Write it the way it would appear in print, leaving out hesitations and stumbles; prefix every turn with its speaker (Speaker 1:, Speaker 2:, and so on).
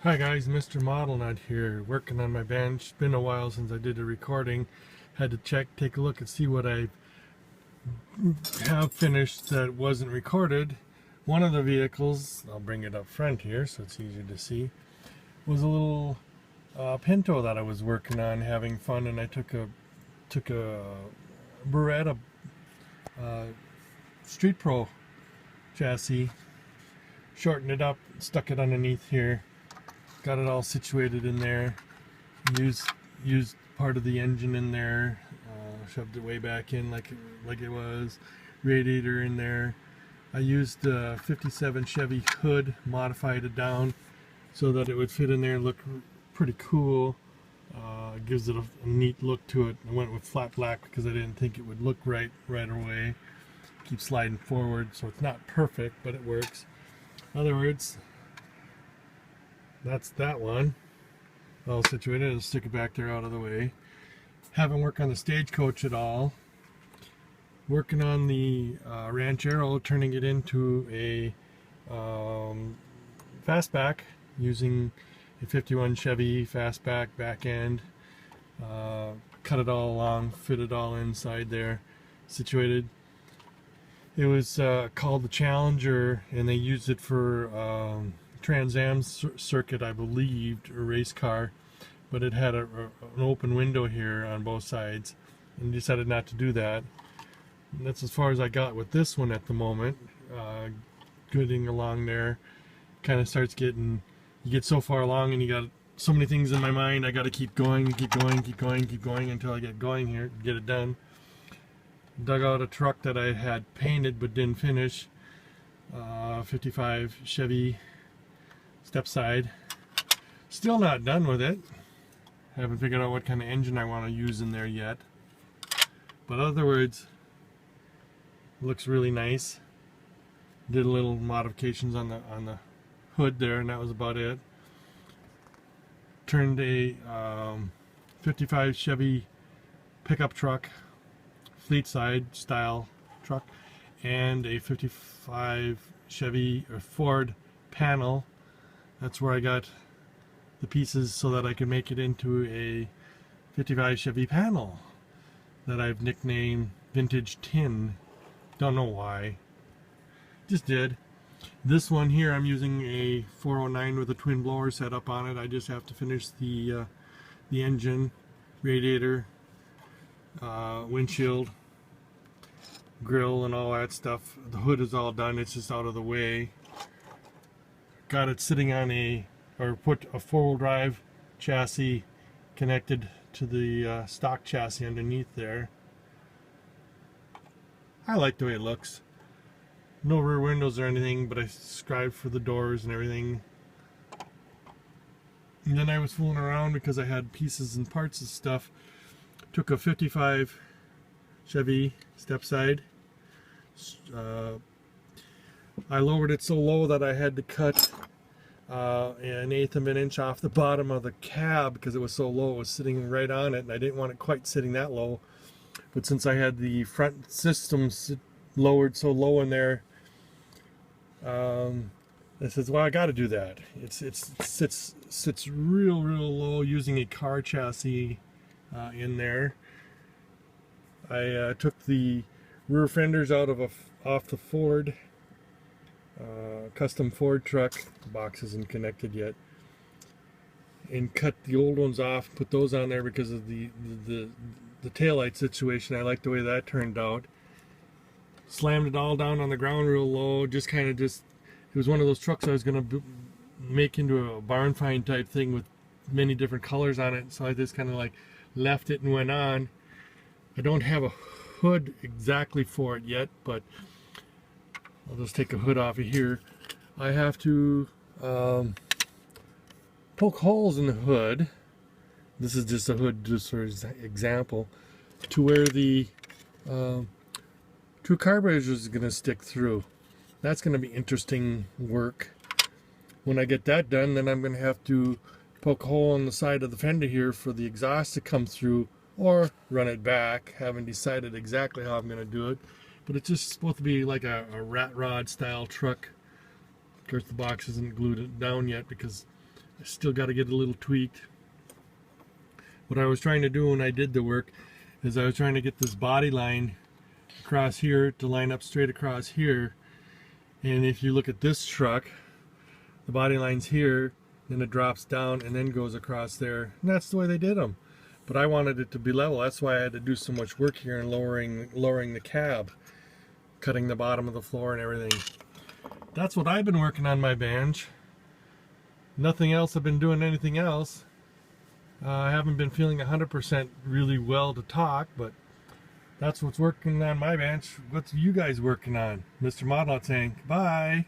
Speaker 1: Hi guys, MrModelnut here, working on my bench. It's been a while since I did a recording. Had to take a look and see what I have finished that wasn't recorded. One of the vehicles, I'll bring it up front here so it's easier to see, was a little Pinto that I was working on, having fun, and I took a Beretta Street Pro chassis, shortened it up, stuck it underneath here. Got it all situated in there. Used part of the engine in there. Shoved it way back in like it was. Radiator in there. I used a 57 Chevy hood, modified it down so that it would fit in there and look pretty cool. Gives it a neat look to it. I went with flat black because I didn't think it would look right away. Keep sliding forward, so it's not perfect, but it works. In other words, that's that one all situated. I'll stick it back there out of the way. Haven't worked on the stagecoach at all. Working on the Ranchero, turning it into a fastback using a 51 Chevy fastback back end. Cut it all along, fit it all inside there, situated. It was called the Challenger, and they used it for Trans Am circuit, I believed, or race car, but it had an open window here on both sides, and decided not to do that. And that's as far as I got with this one at the moment. Getting along there, kind of starts getting, you get so far along and you got so many things in my mind. I got to keep going until I get going here, get it done. Dug out a truck that I had painted but didn't finish, 55 Chevy step side. Still not done with it. Haven't figured out what kind of engine I want to use in there yet. But in other words, looks really nice. Did a little modifications on the hood there, and that was about it. Turned a 55 Chevy pickup truck, fleet side style truck, and a 55 Chevy or Ford panel. That's where I got the pieces so that I could make it into a 55 Chevy panel that I've nicknamed Vintage Tin. Don't know why. Just did. This one here, I'm using a 409 with a twin blower set up on it. I just have to finish the engine, radiator, windshield, grill, and all that stuff. The hood is all done. It's just out of the way. Got it sitting on put a four-wheel drive chassis connected to the stock chassis underneath there. I like the way it looks. No rear windows or anything, but I subscribed for the doors and everything. And then I was fooling around because I had pieces and parts and stuff. Took a 55 Chevy step side. I lowered it so low that I had to cut an eighth of an inch off the bottom of the cab because it was so low. It was sitting right on it, and I didn't want it quite sitting that low. But since I had the front systems lowered so low in there, I says, well, I got to do that. It sits real low using a car chassis in there. I took the rear fenders out of off the Ford custom Ford truck. The box isn't connected yet, and cut the old ones off. Put those on there because of the taillight situation. I like the way that turned out. Slammed it all down on the ground real low. It was one of those trucks I was gonna make into a barn find type thing with many different colors on it. So I just kind of like left it and went on. I don't have a hood exactly for it yet, but I'll just take a hood off of here. I have to poke holes in the hood. This is just a hood, just for example, to where the two carburetors is going to stick through. That's going to be interesting work. When I get that done, then I'm going to have to poke a hole in the side of the fender here for the exhaust to come through, or run it back. Haven't decided exactly how I'm going to do it. But it's just supposed to be like a rat rod style truck. Of course, the box isn't glued down yet because Still got to get a little tweaked. What I was trying to do when I did the work is I was trying to get this body line across here to line up straight across here. And if you look at this truck, the body line's here, then it drops down and then goes across there. And that's the way they did them. But I wanted it to be level. That's why I had to do so much work here and lowering the cab, cutting the bottom of the floor and everything. That's what I've been working on my bench. Nothing else. I've been doing anything else. I haven't been feeling 100% really well to talk, but that's what's working on my bench. What's you guys working on? MrModelnut saying bye.